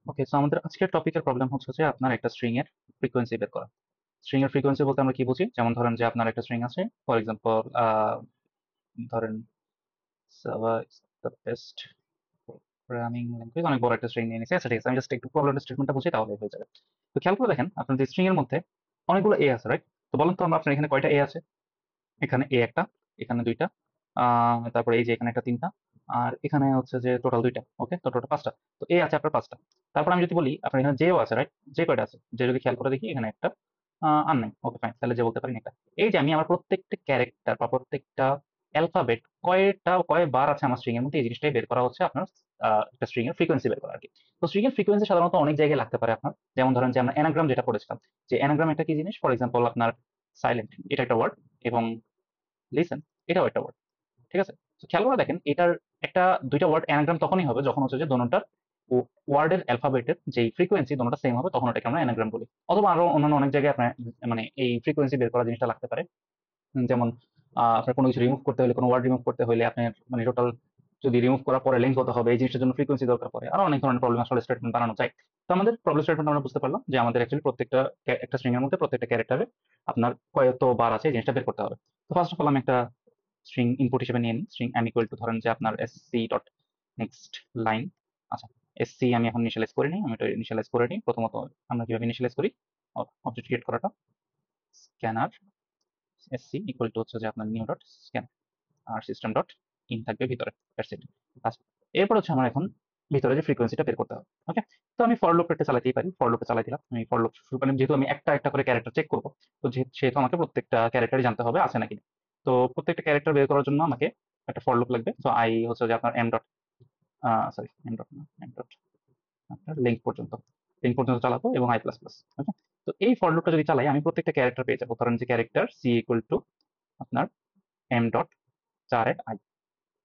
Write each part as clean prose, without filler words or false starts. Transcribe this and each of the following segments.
ওকে, so আমাদের আজকের টপিকের প্রবলেম হচ্ছে যে আপনার একটা স্ট্রিং এর ফ্রিকোয়েন্সি বের করা। স্ট্রিং এর ফ্রিকোয়েন্সি বলতে আমরা কি বুঝি? যেমন ধরেন যে আপনার একটা স্ট্রিং আছে, ফর এক্সাম্পল ধরেন Java is the best programming language, অনেক বড় একটা স্ট্রিং নিয়ে নিয়েছি। আচ্ছা ঠিক আছে, আমি জাস্ট একটু প্রবলেমটা স্টেটমেন্টটা বুঝি তাহলে হয়ে যাবে। তো খেয়াল করে দেখেন আপনার যে স্ট্রিং এর মধ্যে অনেকগুলো এ আছে, রাইট? তো বলেন তো আপনার এখানে কয়টা এ আছে? এখানে এ একটা, এখানে দুইটা, তারপরে এই যে এখানে একটা তিনটা, আর এখানে হচ্ছে যে টোটাল দুইটা। ওকে, তো টোটাল পাঁচটা। তো এ আছে আপনার পাঁচটা। তারপর আমি যদি বলি আপনার এখানে জেও আছে, রাইট? জে কয়টা আছে? যে যদি খেয়াল করে দেখি এখানে একটা, আর নাই। ওকে ফাইন, তাহলে যে বলতে পারি না একটা। এই যে আমি আমার প্রত্যেকটা ক্যারেক্টার বা প্রত্যেকটা অ্যালফাবেট কয়বার আছে আমার স্ট্রিং এর মধ্যে, এই জিনিসটাই বের করা হচ্ছে আপনার একটা স্ট্রিং এর ফ্রিকোয়েন্সি বের করা আর কি। তো স্ট্রিং এর ফ্রিকোয়েন্সি সাধারণত অনেক জায়গায় লাগতে পারে আপনার। যেমন ধরেন যে আমরা অ্যানাগ্রাম যেটা পড়েছিলাম, যে অ্যানাগ্রাম একটা কি জিনিস, ফর এক্সাম্পল আপনার সাইলেন্ট, এটা একটা ওয়ার্ড, এবং লিসেন, এটাও একটা ওয়ার্ড। ঠিক আছে? তো খেয়াল করে দেখেন এটার একটা দুইটা ওয়ার্ড অ্যানাগ্রাম তখনই হবে যখন হচ্ছে যে দোনোটার ওয়ার্ডের অ্যালফাবেটের যেই ফ্রিকোয়েন্সি দোনোটা সেম হবে, তখন ওটাকে আমরা অ্যানাগ্রাম বলি। অথবা আরো অন্যান্য অনেক জায়গায় আপনার মানে এই ফ্রিকোয়েন্সি বের করা জিনিসটা লাগতে পারে। যেমন আপনার কোনো কিছু রিমুভ করতে হলে, কোনো ওয়ার্ড রিমুভ করতে হলে আপনার মানে টোটাল যদি রিমুভ করার পরে লেন্থ কত হবে, এই জিনিসটার জন্য ফ্রিকোয়েন্সি দরকার পড়ে। আরো অনেক ধরনের প্রবলেম আসলে স্টেটমেন্ট বানানো যায়। তো আমাদের প্রবলেম স্টেটমেন্ট আমরা বুঝতে পারলাম যে আমাদের অ্যাকচুয়ালি প্রত্যেকটা একটা স্ট্রিং এর মধ্যে প্রত্যেকটা ক্যারেক্টারে আপনার কয়ত বার আছে এই জিনিসটা বের করতে হবে। তো ফার্স্ট অফ অল আমি একটা স্ট্রিং ইনপুট হিসেবে নিয়ে নিই। স্ট্রিং এম ইকুয়াল টু ধরেন যে আপনার এসসি ডট নেক্সট লাইন। আচ্ছা, এসসি আমি এখন ইনিশিয়ালাইজ করে নিই। আমি এটা ইনিশিয়ালাইজ করে নিই। প্রথমত আমরা কিভাবে ইনিশিয়ালাইজ করি, অবজেক্ট ক্রিয়েট করাটা, স্ক্যানার এসসি ইকুয়াল টু হচ্ছে যে আপনার নিউ ডট স্ক্যান, আর সিস্টেম ডট ইন থাকবে ভিতরে। That's it. আচ্ছা, এরপর হচ্ছে আমার এখন ভিতরে যে ফ্রিকোয়েন্সিটা বের করতে হবে। ওকে, তো আমি ফর লুপ একটা চালাতেই পারি। ফর লুপে চালাই দিলাম। আমি ফর লুপ শুরু করলাম, যেহেতু আমি একটা একটা করে ক্যারেক্টার চেক করবো, তো সেহেতু আমাকে প্রত্যেকটা ক্যারেক্টারই জানতে হবে আছে নাকি। তো প্রত্যেকটা ক্যারেক্টার বের করার জন্য আমাকে একটা ফর লুপ লাগবে। তো আই হচ্ছে যে আপনার m dot, sorry m dot না, এম ডট আপনার লিঙ্ক পর্যন্ত চালাবো, এবং আই প্লাস প্লাস। ওকে, তো এই ফর লুপটা যদি চালাই আমি প্রত্যেকটা ক্যারেক্টার পেয়ে যাবো। ধরেন যে ক্যারেক্টার সি ইকুয়াল টু আপনার এম ডট 4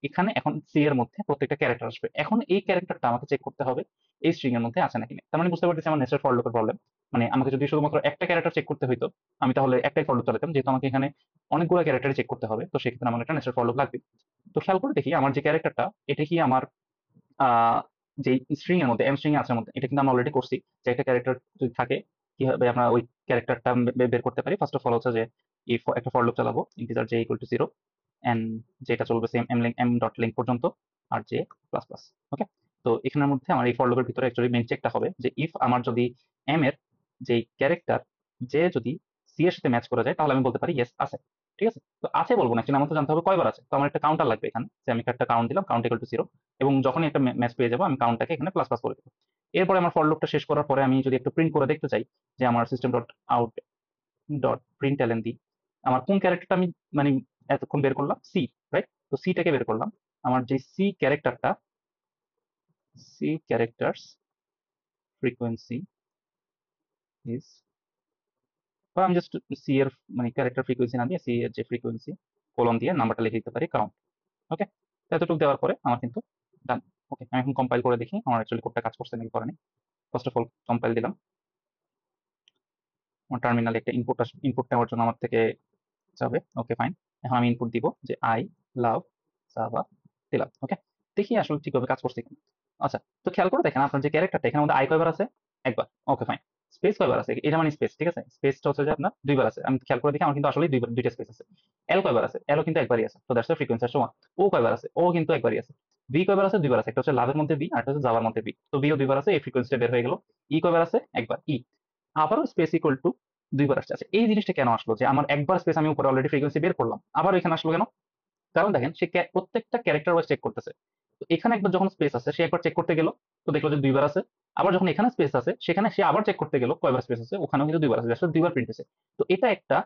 এখানে এখন সি এর মধ্যে প্রত্যেকটা ক্যারেক্টার আসবে। এখন এই ক্যারেক্টারটা আমাকে চেক করতে হবে এই স্ট্রিং এর মধ্যে আছে নাকি না। তার মানে বুঝতে পারতেছি আমার নেস্টেড ফর লুপের প্রবলেম। মানে আমাকে যদি শুধুমাত্র একটা ক্যারেক্টার চেক করতে হইতো, আমি তাহলে একটাই ফর লুপ চালাতাম। যেহেতু আমাকে এখানে অনেকগুলো ক্যারেক্টার চেক করতে হবে, তো সেক্ষেত্রে আমার একটা নেস্টেড ফর লুপ লাগবে। তো খেয়াল করে দেখি আমার যে ক্যারেক্টারটা, এটা কি আমার আহ যে স্ট্রিং এর মধ্যে, এম স্ট্রিং আছে মধ্যে, এটা কিন্তু আমরা অলরেডি করছি। যে একটা ক্যারেক্টার যদি থাকে, কিভাবে আমরা ওই ক্যারেক্টারটা বের করতে পারি। ফার্স্ট অফ অল হচ্ছে যে একটা ফর লুপ চালাবো, integer j equal to 0, and যেটা চলবে সেম এম ডট লিঙ্ক পর্যন্ত, আর জে প্লাস প্লাস। ওকে, তো এখানের মধ্যে আমার এই ফর লুপের ভিতরে অ্যাকচুয়ালি মেন চেকটা হবে যে ইফ আমার যদি এম এর যে ক্যারেক্টার যে যদি সি এর সাথে ম্যাচ করা যায়, তাহলে আমি বলতে পারি ইয়েস আছে। ঠিক আছে, তো আছে বলবো না, আমার তো জানতে হবে কয়বার আছে। তো আমার একটা কাউন্টার লাগবে এখানে, যে আমি একটা কাউন্ট দিলাম, কাউন্ট ইকুয়াল টু 0, এবং যখনই একটা ম্যাচ পেয়ে যাবো আমি কাউন্টটাকে এখানে প্লাস প্লাস করে দেবো। এরপরে আমার ফর লুপটা শেষ করার পরে আমি যদি একটু প্রিন্ট করে দেখতে চাই যে আমার system dot out dot print ln দিই আমার কোন ক্যারেক্টারটা আমি মানে এতক্ষণ বের করলাম, সি, রাইট? তো সিটাকে বের করলাম। আমার যে সি ক্যারেক্টারটা, সি ক্যারেক্টার্স ফ্রিকোয়েন্সি ইজ, বা আমি জাস্ট সি এর মানে ক্যারেক্টার ফ্রিকোয়েন্সি না দিয়ে সি এর যে ফ্রিকোয়েন্সি কোলন দিয়ে নাম্বারটা লিখে দিতে পারি কাউন্ট। ওকে, এতটুকু দেওয়ার পরে আমার কিন্তু ডান। ওকে, আমি এখন কম্পাইল করে দেখি আমার অ্যাকচুয়ালি কোডটা কাজ করছে নাকি করেনি। ফার্স্ট অফ অল কম্পাইল দিলাম। আমার টার্মিনালে একটা ইনপুট নেওয়ার জন্য আমার থেকে যাবে। ওকে ফাইন, এখন আমি ইনপুট দিব যে আই লাভ জাভা, দিলাম। ওকে, দেখি আসলে ঠিকভাবে কাজ করছে কিনা। আচ্ছা, তো খেয়াল করে দেখেন আপনার যে ক্যারেক্টারটা, এখানে মধ্যে আই কয়বার আছে? একবার। ওকে ফাইন, স্পেস কয়বার আছে? এটা মানে স্পেস, ঠিক আছে? স্পেসটা হচ্ছে যে আপনার দুইবার আছে। আমি খেয়াল করে দেখি আমার কিন্তু আসলে দুইটা স্পেস আছে। এল কয়বার আছে? এলও কিন্তু একবারই আছে। তো দ্যাটস দ্য ফ্রিকোয়েন্সি সমান। ও কয়বার আছে? ও কিন্তু একবারই আছে। বি কয়বার আছে? দুইবার আছে। একটা হচ্ছে লাভের মধ্যে বি, আর একটা হচ্ছে জাভার মধ্যে বি। তো বিও দুইবার আছে, এই ফ্রিকোয়েন্সিটা বের হয়ে গেল। ই কয়বার আছে? একবার, ই। আবারও স্পেস ইকুয়াল টু দুইবার আসছে। আচ্ছা, এই জিনিসটা কেন আসলো যে আমার একবার স্পেস আমি উপরে অলরেডি ফ্রিকোয়েন্সি বের করলাম, আবার এখানে আসলো কেন? কারণ দেখেন সে প্রত্যেকটা ক্যারেক্টার ওয়াইজ চেক করতেছে। তো এখানে একবার যখন স্পেস আছে সে একবার চেক করতে গেল, তো দেখলো যে দুইবার আছে। আবার যখন এখানে স্পেস আছে সেখানে সে আবার চেক করতে গেল কয়বার স্পেস আছে, ওখানেও কিন্তু দুইবার আছে, আসলে দুইবার প্রিন্ট হয়েছে। তো এটা একটা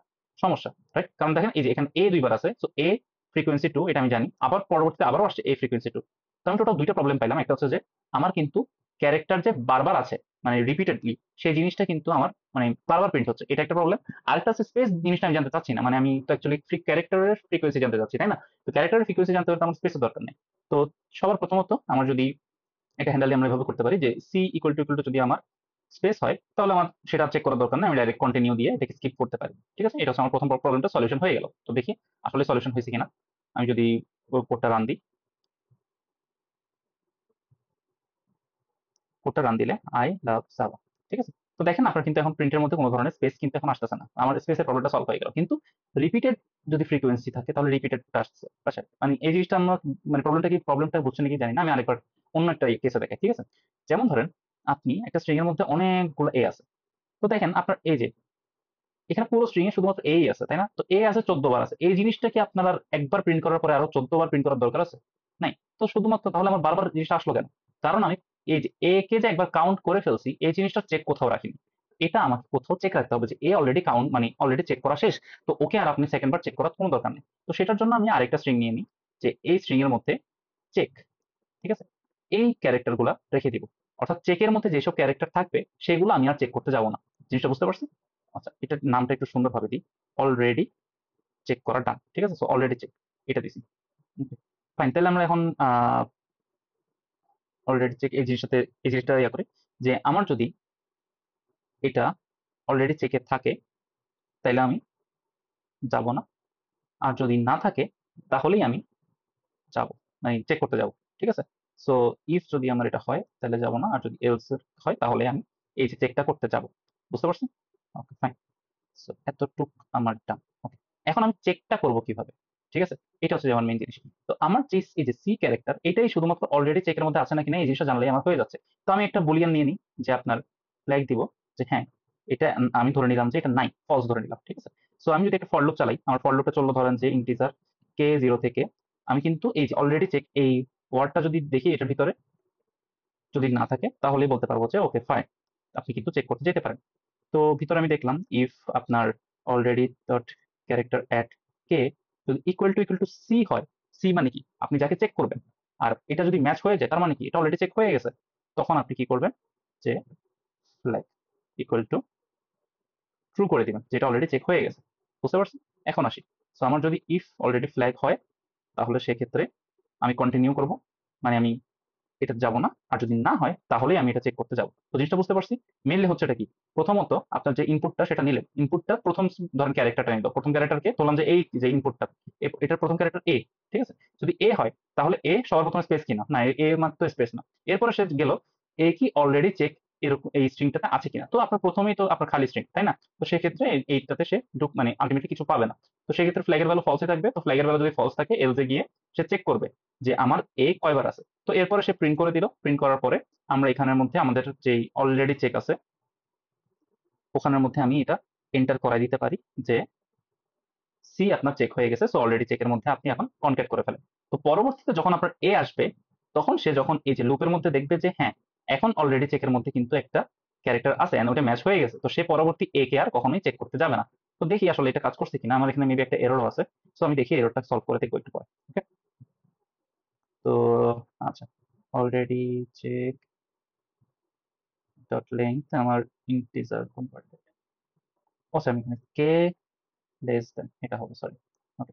সমস্যা, রাইট? কারণ দেখেন এই যে এখানে এ দুইবার আছে, তো এ ফ্রিকোয়েন্সি 2, এটা আমি জানি। আবার পরবর্তীতে আবারও আসছে এ ফ্রিকোয়েন্সি 2। তো আমি টোটাল দুইটা প্রবলেম পাইলাম। একটা হচ্ছে যে আমার কিন্তু ক্যারেক্টার যে বারবার আছে, মানে রিপিটেডলি, সেই জিনিসটা কিন্তু আমার মানে বারবার প্রিন্ট হচ্ছে, এটা একটা প্রবলেম। আরেকটা হচ্ছে স্পেস জিনিসটা আমি জানতে চাচ্ছি না, মানে আমি তো অ্যাকচুয়ালি ক্যারেক্টারের ফ্রিকোয়েন্সি জানতে চাচ্ছি, তাই না? তো ক্যারেক্টারের ফ্রিকোয়েন্সি জানতে হলে তো আমার স্পেসের দরকার নেই। তো সবার প্রথমত আমার যদি এটা হ্যান্ডেল আমরা এভাবে করতে পারি যে সি ইকুয়াল টু যদি আমার স্পেস হয়, তাহলে আমার সেটা চেক করার দরকার নেই, আমি ডাইরেক্ট কন্টিনিউ দিয়ে এটাকে স্কিপ করতে পারি। ঠিক আছে, এটা হচ্ছে আমার প্রথম প্রবলেমটা সলিউশন হয়ে গেল। তো দেখি আসলে সলিউশন হয়েছে কিনা। আমি যদি কোডটা রান দিই, কোডটা রান দিলে আই লাভ জাভা, ঠিক আছে? তো দেখেন আপনার কিন্তু এখন প্রিন্টের মধ্যে কোনো ধরনের স্পেস কিন্তু এখন আসতেছে না, আমার স্পেসের প্রবলেমটা সলভ হয়ে গেল। কিন্তু রিপিটেড যদি ফ্রিকোয়েন্সি থাকে তাহলে রিপিটেড আসছে আসে। মানে এই জিনিসটা আমরা মানে প্রবলেমটা বুঝছেন নাকি জানি না, আমি আরেকবার অন্য একটা কেসে দেখাই, ঠিক আছে? যেমন ধরেন আপনি একটা স্ট্রিং এর মধ্যে অনেকগুলো এ আছে, তো দেখেন আপনার এই যে এখানে পুরো স্ট্রিং এ শুধুমাত্র এই আছে, তাই না? তো এ আছে 14 বার আছে, এই জিনিসটা কি আপনার আর একবার প্রিন্ট করার পরে আরো 14 বার প্রিন্ট করার দরকার আছে? নাই। তো শুধুমাত্র তাহলে আমার বারবার জিনিসটা আসলো কেন? কারণ আমি এই যে এ কে যে একবার কাউন্ট করে ফেলছি এই জিনিসটা চেক কোথাও রাখিনি। এটা আমাকে কোথাও চেক রাখতে হবে যে এ অলরেডি কাউন্ট মানে অলরেডি চেক করা শেষ। তো ওকে আর আপনি সেকেন্ড বার চেক করার কোনো দরকার নেই। তো সেটার জন্য আমি আরেকটা স্ট্রিং নিয়ে নিই যে এই স্ট্রিং এর মধ্যে চেক, ঠিক আছে? এই ক্যারেক্টার গুলা রেখে দিব। অর্থাৎ চেকের মধ্যে যেসব ক্যারেক্টার থাকবে সেগুলো আমি আর চেক করতে যাব না। জিনিসটা বুঝতে পারছি? আচ্ছা, এটার নামটা একটু সুন্দরভাবে দিই। অলরেডি চেক করা ডান, ঠিক আছে? সো অলরেডি চেক এটা দিছি। ফাইন, তাহলে আমরা এখন অলরেডি চেক এই জিনিসটা ইয়া করি যে আমার যদি এটা অলরেডি চেকে থাকে তাহলে আমি যাব না, আর যদি না থাকে তাহলেই আমি যাব, মানে চেক করতে যাব, ঠিক আছে? সো ইফ যদি আমার এটা হয় তাহলে যাব না, আর যদি এলস হয় তাহলে আমি এই যে চেকটা করতে যাব। বুঝতে পারছেন? Okay fine. সো এতটুক আমার ডান। ওকে, এখন আমি চেকটা করব কিভাবে, ঠিক আছে? এটা হচ্ছে যে আমার মেইন জিনিস। তো আমার যে এই যে সি ক্যারেক্টার এটাই শুধুমাত্র অলরেডি চেকের মধ্যে আছে নাকি না এই জিনিসটা জানলেই আমার হয়ে যাচ্ছে। তো আমি একটা বুলিয়ান নিয়ে নিই যে আপনার ফ্ল্যাগ দিব যে হ্যাঁ এটা আমি ধরে নিলাম যে এটা নাই, ফলস ধরে নিলাম, ঠিক আছে? সো আমি যদি একটা ফর লুপ চালাই, আমার ফর লুপটা চললো ধরেন যে ইন্টিজার কে 0 থেকে, আমি কিন্তু এই যে অলরেডি চেক এই ওয়ার্ডটা যদি দেখি এটার ভিতরে যদি না থাকে তাহলেই বলতে পারবো যে ওকে ফাইন, আপনি কিন্তু চেক করতে যেতে পারেন। তো ভিতরে আমি দেখলাম ইফ আপনার অলরেডি ডট ক্যারেক্টার অ্যাট কে যদি ইকুয়াল টু সি হয়, সি মানে কি আপনি যাকে চেক করবেন, আর এটা যদি ম্যাচ হয়ে যায় তার মানে কি এটা অলরেডি চেক হয়ে গেছে, তখন আপনি কি করবেন যে ফ্ল্যাগ ইকুয়াল টু ট্রু করে দিবেন যেটা অলরেডি চেক হয়ে গেছে। বুঝতে পারছেন? এখন আসি, সো আমার যদি ইফ অলরেডি ফ্ল্যাগ হয় তাহলে সেক্ষেত্রে আমি কন্টিনিউ করব, মানে আমি এটা যাব না, আর যদি না হয় তাহলেই আমি এটা চেক করতে যাব। তো জিনিসটা বুঝতে পারছি? মেইনলি হচ্ছে এটা কি, প্রথমত আপনার যে ইনপুটটা সেটা নিলেন, ইনপুটটা প্রথম ধরেন ক্যারেক্টারটা নিল, প্রথম ক্যারেক্টারকে বললাম যে এই যে ইনপুটটা এটার প্রথম ক্যারেক্টার এ, ঠিক আছে? যদি এ হয় তাহলে এ সবার প্রথমে স্পেস কিনা না, এ মাত্র স্পেস না। এরপরে সে গেল এ কি অলরেডি চেক এরকম এই স্ট্রিংটাতে আছে কিনা, তো আপনার প্রথমেই তো আপনার খালি স্ট্রিং, তাই না? তো সেক্ষেত্রে এইটাতে সে মানে আলটিমেটলি কিছু পাবে না। তো সেক্ষেত্রে ফ্ল্যাগের ভ্যালু ফলসে থাকবে, তো ফ্ল্যাগের ভ্যালু যদি ফলস থাকে এলসে গিয়ে সে চেক করবে যে আমার এ কয়বার আছে। তো এরপরে সে প্রিন্ট করে দিল, প্রিন্ট করার পরে আমরা এখানের মধ্যে আমাদের যেই অলরেডি চেক আছে ওখানের মধ্যে আমি এটা এন্টার করাই দিতে পারি যে সি আপনার চেক হয়ে গেছে, সো অলরেডি চেকের মধ্যে আপনি এখন কনক্যাট করে ফেলেন। তো পরবর্তীতে যখন আপনার এ আসবে তখন সে যখন এই যে লুপের মধ্যে দেখবে যে হ্যাঁ এখন অলরেডি চেকের মধ্যে কিন্তু একটা ক্যারেক্টার আছে এন্ড ওটা ম্যাচ হয়ে গেছে, তো সে পরবর্তী এ কে আর কখনোই চেক করতে যাবে না। তো দেখি আসলে এটা কাজ করছে কিনা, আমার এখানে মেবি একটা এররও আছে, সো আমি দেখি এররটা সলভ করে দেখবো একটু পরে। ওকে, তো আচ্ছা, অলরেডি চেক ডট লেংথ আমার ইন্টিজার কনভার্টেড, ও আমি এখানে কে লেস দেন এটা হবে, সরি। ওকে,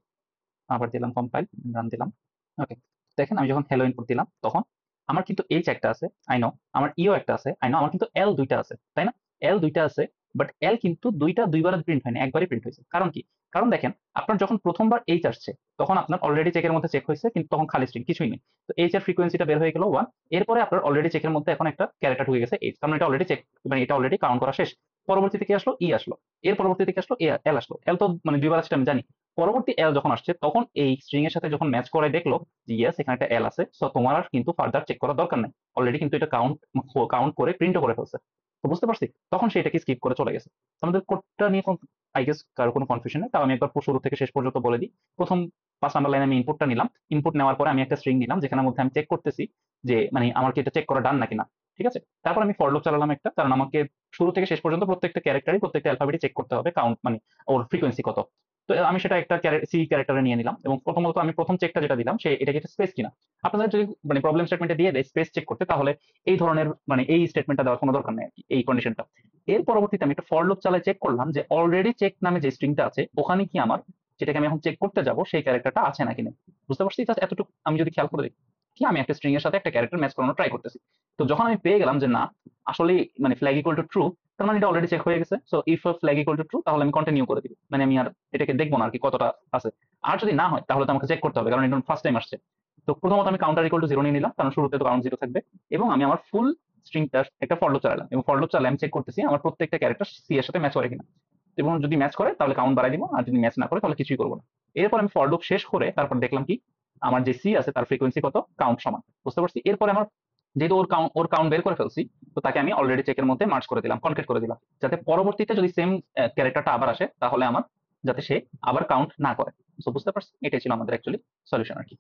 আবার দিলাম কম্পাইল, রান দিলাম। ওকে, দেখেন আমি যখন হ্যালো ইনপুট দিলাম তখন আমার কিন্তু এইচ একটা আছে আই নো, আমার ইও একটা আছে আই নো, আমার কিন্তু এল দুইটা আছে, তাই না? এল দুইটা আছে, বাট এল কিন্তু দুইবার প্রিন্ট হয়নি, একবারই প্রিন্ট হয়েছে। কারণ কি? কারণ দেখেন আপনার যখন প্রথমবার এইচ আসছে তখন আপনার অলরেডি চেকের মধ্যে চেক হয়েছে কিন্তু তখন খালি স্ট্রিং কিছুই নেই। তো এইচ এর ফ্রিকোয়েন্সিটা বের হয়ে গেল 1, এরপরে আপনার অলরেডি চেকের মধ্যে এখন একটা ক্যারেক্টার ঢুকে গেছে এইচ, কারণ এটা অলরেডি চেক মানে এটা অলরেডি কাউন্ট করা শেষ। পরবর্তীতে কি আসলো? ই আসলো। এর পরবর্তীতে কি আসলো? এল আসলো। এল তো মানে দুইবার আসছে আমি জানি। পরবর্তী এল যখন আসছে তখন এই স্ট্রিং এর সাথে যখন ম্যাচ করে দেখলো যে ইয়েস এখানে একটা এল আছে, সো তোমার আর কিন্তু ফার্দার চেক করার দরকার নাই, অলরেডি কিন্তু এটা কাউন্ট কাউন্ট করে প্রিন্টও করে ফেলছে। তো বুঝতে পারছি? তখন সে এটাকে স্কিপ করে চলে গেছে। তো আমাদের কোডটা নিয়ে আই গেস কারো কোনো কনফিউশন নেই, তাও আমি একবার শুরু থেকে শেষ পর্যন্ত বলে দিই। প্রথম 5 নাম্বার লাইনে আমি ইনপুটটা নিলাম, ইনপুট নেওয়ার পরে আমি একটা স্ট্রিং নিলাম যেখানের মধ্যে আমি চেক করতেছি যে মানে আমার কি এটা চেক করা ডান নাকি না, ঠিক আছে? তারপর আমি ফর লুপ চালালাম একটা, কারণ আমাকে শুরু থেকে শেষ পর্যন্ত প্রত্যেকটা ক্যারেক্টারই প্রত্যেকটা অ্যালফাবেটই চেক করতে হবে কাউন্ট মানে ওর ফ্রিকোয়েন্সি কত। তো আমি সেটা একটা সি ক্যারেক্টারে নিয়ে নিলাম এবং প্রথমত আমি প্রথম চেকটা যেটা দিলাম সে এটা কি স্পেস কিনা। আপনাদের যদি মানে প্রবলেম স্টেটমেন্টে দিয়ে দেয় স্পেস চেক করতে তাহলে এই ধরনের মানে এই স্টেটমেন্টটা দেওয়ার কোনো দরকার নেই আর কি, এই কন্ডিশনটা। এর পরবর্তীতে আমি একটা ফর লুপ চালায় চেক করলাম যে অলরেডি চেক নামে যে স্ট্রিংটা আছে ওখানে কি আমার যেটাকে আমি এখন চেক করতে যাব সেই ক্যারেক্টারটা আছে নাকি না। বুঝতে পারছি? জাস্ট এতটুকু আমি যদি খেয়াল করে দেখি কি আমি একটা স্ট্রিং এর সাথে একটা ক্যারেক্টার ম্যাচ করানোর ট্রাই করতেছি। তো যখন আমি পেয়ে গেলাম যে না আসলে মানে ফ্ল্যাগ ইকুয়াল টু ট্রু, তার মানে এটা অলরেডি চেক হয়ে গেছে। So if flag equal to true তাহলে আমি কন্টিনিউ করে দিব, মানে আমি আর এটাকে দেখবো না আর কি কতটা আছে। আর যদি না হয় তাহলে তো আমাকে চেক করতে হবে কারণ এটা ফার্স্ট টাইম আসছে। তো প্রথমত আমি কাউন্টার ইকুয়াল টু 0 নিয়ে নিলাম কারণ শুরুতে তো কাউন্ট 0 থাকবে, এবং আমি আমার ফুল স্ট্রিংটার একটা ফর লুপ চালালাম, এবং ফর লুপ চালালে আমি চেক করতেছি আমার প্রত্যেকটা ক্যারেক্টার সি এর সাথে ম্যাচ করে কিনা। এবং যদি ম্যাচ করে তাহলে কাউন্ট বাড়াই দিব, আর যদি ম্যাচ না করে তাহলে কিছুই করবো না। এরপর আমি ফর লুপ শেষ করে তারপর দেখলাম কি আমার যে সি আছে তার ফ্রিকোয়েন্সি কত, কাউন্ট সমান, বুঝতে পারছি। এরপরে আমার যেহেতু ওর কাউন্ট বের করে ফেলছি, তো তাকে আমি অলরেডি চেকের মধ্যে মার্জ করে দিলাম, কনকেট করে দিলাম, যাতে পরবর্তীতে যদি সেম ক্যারেক্টারটা আবার আসে তাহলে আমার যাতে সে আবার কাউন্ট না করে। তো বুঝতে পারছি, এটাই ছিল আমাদের অ্যাকচুয়ালি সলিউশন আর কি।